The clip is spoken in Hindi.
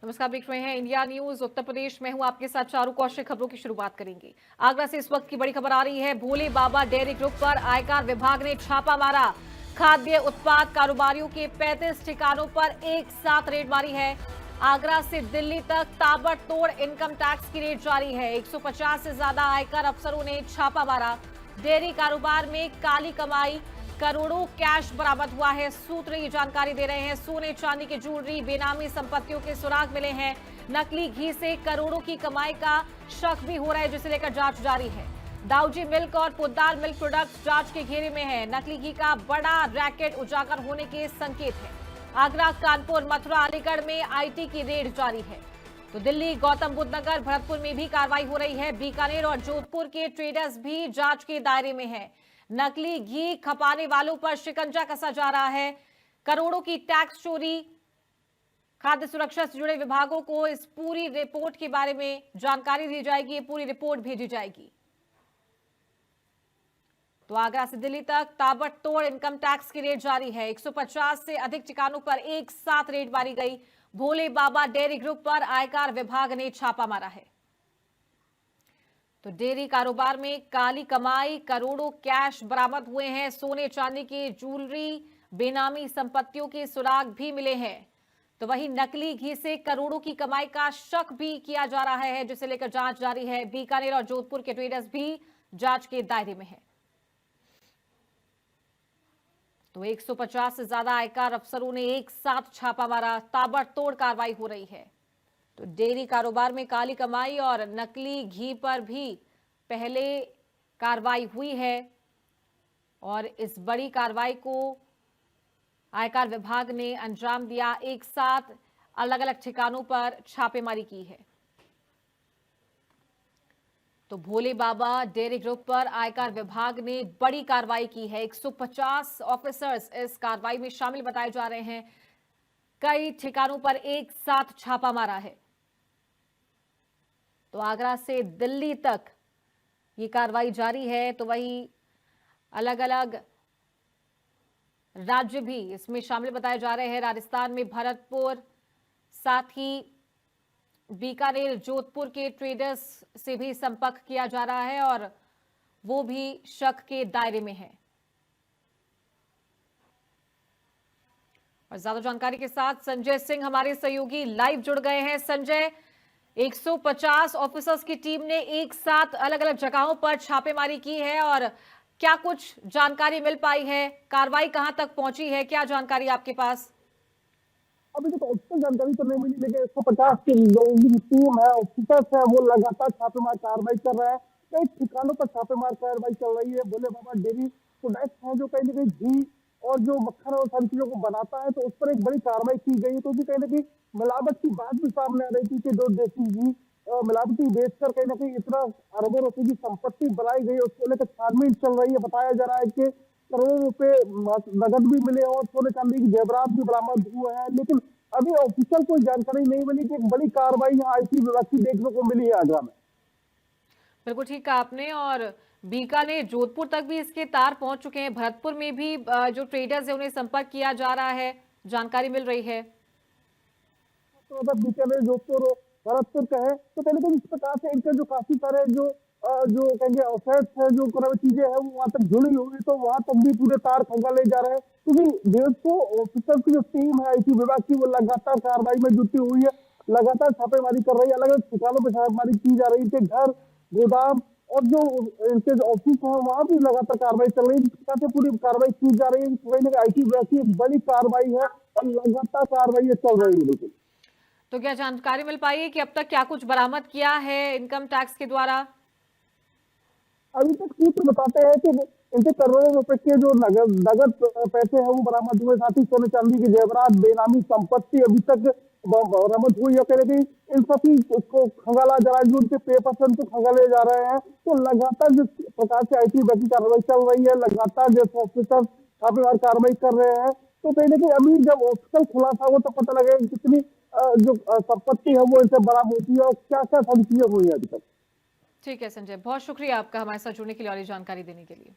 नमस्कार, देख रहे हैं इंडिया न्यूज। उत्तर प्रदेश में हूं आपके साथ चारू कौशिक। खबरों की शुरुआत करेंगे। आगरा से इस वक्त की बड़ी खबर आ रही है। भोले बाबा डेयरी ग्रुप पर आयकर विभाग ने छापा मारा। खाद्य उत्पाद कारोबारियों के 35 ठिकानों पर एक साथ रेड मारी है। आगरा से दिल्ली तक ताबड़तोड़ इनकम टैक्स की रेड जारी है। 150 से ज्यादा आयकर अफसरों ने छापा मारा। डेयरी कारोबार में काली कमाई, करोड़ों कैश बरामद हुआ है। सूत्र ये जानकारी दे रहे हैं। सोने चांदी की ज्वेलरी, बेनामी संपत्तियों के सुराग मिले हैं। नकली घी से करोड़ों की कमाई का शक भी हो रहा है, जिसे लेकर जांच जारी है। दाऊजी मिल्क और पुद्दार मिल्क प्रोडक्ट्स जांच के घेरे में है। नकली घी का बड़ा रैकेट उजागर होने के संकेत है। आगरा, कानपुर, मथुरा, अलीगढ़ में आईटी की रेड जारी है। तो दिल्ली, गौतम बुद्ध नगर, भरतपुर में भी कार्रवाई हो रही है। बीकानेर और जोधपुर के ट्रेडर्स भी जांच के दायरे में है। नकली घी खपाने वालों पर शिकंजा कसा जा रहा है। करोड़ों की टैक्स चोरी। खाद्य सुरक्षा से जुड़े विभागों को इस पूरी रिपोर्ट के बारे में जानकारी दी जाएगी। ये पूरी रिपोर्ट भेजी जाएगी। तो आगरा से दिल्ली तक ताबड़तोड़ इनकम टैक्स की रेड जारी है। 150 से अधिक ठिकानों पर एक साथ रेड मारी गई। भोले बाबा डेयरी ग्रुप पर आयकर विभाग ने छापा मारा है। तो डेयरी कारोबार में काली कमाई, करोड़ों कैश बरामद हुए हैं। सोने चांदी की ज्वेलरी, बेनामी संपत्तियों के सुराग भी मिले हैं। तो वहीं नकली घी से करोड़ों की कमाई का शक भी किया जा रहा है, जिसे लेकर जांच जारी है। बीकानेर और जोधपुर के ट्रेडर्स भी जांच के दायरे में है। तो 150 से ज्यादा आयकर अफसरों ने एक साथ छापा मारा। ताबड़तोड़ कार्रवाई हो रही है। तो डेयरी कारोबार में काली कमाई और नकली घी पर भी पहले कार्रवाई हुई है। और इस बड़ी कार्रवाई को आयकर विभाग ने अंजाम दिया। एक साथ अलग अलग ठिकानों पर छापेमारी की है। तो भोले बाबा डेयरी ग्रुप पर आयकर विभाग ने बड़ी कार्रवाई की है। 150 ऑफिसर्स इस कार्रवाई में शामिल बताए जा रहे हैं। कई ठिकानों पर एक साथ छापा मारा है। तो आगरा से दिल्ली तक ये कार्रवाई जारी है। तो वही अलग अलग राज्य भी इसमें शामिल बताए जा रहे हैं। राजस्थान में भरतपुर, साथ ही बीकानेर, जोधपुर के ट्रेडर्स से भी संपर्क किया जा रहा है और वो भी शक के दायरे में है। और ज्यादा जानकारी के साथ संजय सिंह हमारे सहयोगी लाइव जुड़ गए हैं। संजय, 150 ऑफिसर्स की टीम ने एक साथ अलग अलग जगहों पर छापेमारी की है और क्या कुछ जानकारी मिल पाई है? कार्रवाई कहां तक पहुंची है? क्या जानकारी आपके पास? अभी तक ऑफिशियल जानकारी तो नहीं मिली, लेकिन 150 के लोगों की टीम है, ऑफिसर्स है, वो लगातार छापेमार कार्रवाई कर रहे हैं। कई ठिकानों पर छापेमार कार्रवाई चल रही है। भोले बाबा डेयरी प्रोडक्ट्स है जो कहीं ना कहीं घी और जो मक्खन और सारी चीजों को बनाता है, तो उस पर एक बड़ी कार्रवाई की गई है। तो भी कहीं ना कहीं मिलावट की बात भी सामने आ रही थी कि जो देसी घी मिलावटी बेचकर कहीं ना कहीं इतना अरबों रुपए की संपत्ति बनाई गई, उसको लेकर छानबीन चल रही है। बताया जा रहा है कि करोड़ों रुपए नगद भी मिले और सोने चांदी की जेवरात भी बरामद हुए हैं। लेकिन अभी ऑफिशियल कोई जानकारी नहीं मिली कि एक बड़ी कार्रवाई यहाँ आईटी विभाग की देखने को मिली है आगरा में। बिल्कुल ठीक कहा आपने। और बीकानेर, जोधपुर तक भी इसके तार पहुंच चुके हैं। भरतपुर में भी जो ट्रेडर्स है उन्हें संपर्क किया जा रहा है, जानकारी मिल रही है। तो अगर बीकानेर, जोधपुर, भरतपुर का है, तो कहीं ना कहीं इस प्रकार से इनके जो काफी सारे जो कहेंगे अफेयर्स है, जो चीजें है, वो वहां तक जुड़ी हुई, तो वहां तक भी पूरे तार खंगाले जा रहे हैं। क्योंकि 150 ऑफिसर की जो टीम है आईटी विभाग की, वो लगातार कार्रवाई में जुटी हुई है, लगातार छापेमारी कर रही है। अलग अलग ठिकानों पर छापेमारी की जा रही है। इनके घर, गोदाम और जो इनके जो ऑफिस है, वहां भी लगातार कार्रवाई चल रही है। इस प्रकार से पूरी कार्रवाई की जा रही है। कहीं ना कहीं आईटी विभाग की एक बड़ी कार्रवाई है और लगातार कार्रवाई चल रही है। बिल्कुल। तो क्या जानकारी मिल पाई है कि अब तक क्या कुछ बरामद किया है इनकम टैक्स के द्वारा? अभी तक सूत्र बताते हैं कि इनसे करोड़ों रुपए के जो नगद नगद पैसे हैं वो बरामद हुए। साथ ही सोने चांदी के जेवरात, बेनामी संपत्ति अभी तक बरामद हुई है। कह रहे इन सभी को खंगाला जा रहा है, जो उनके पेपर्स हैं उनको खंगाले जा रहे हैं। तो लगातार जिस प्रकार से आईटी विभाग की कार्रवाई चल रही है, लगातार जैसे ऑफिसर छापेमार कार्रवाई कर रहे हैं, तो कहीं ना कहीं अभी जब ऑफिशियल खुलासा हो तो पता लगेगा कि कितनी जो संपत्ति है वो इनसे बरामद होती है और क्या क्या संख्या हुई है अभी तक। ठीक है संजय, बहुत शुक्रिया आपका हमारे साथ जुड़ने के लिए और ये जानकारी देने के लिए।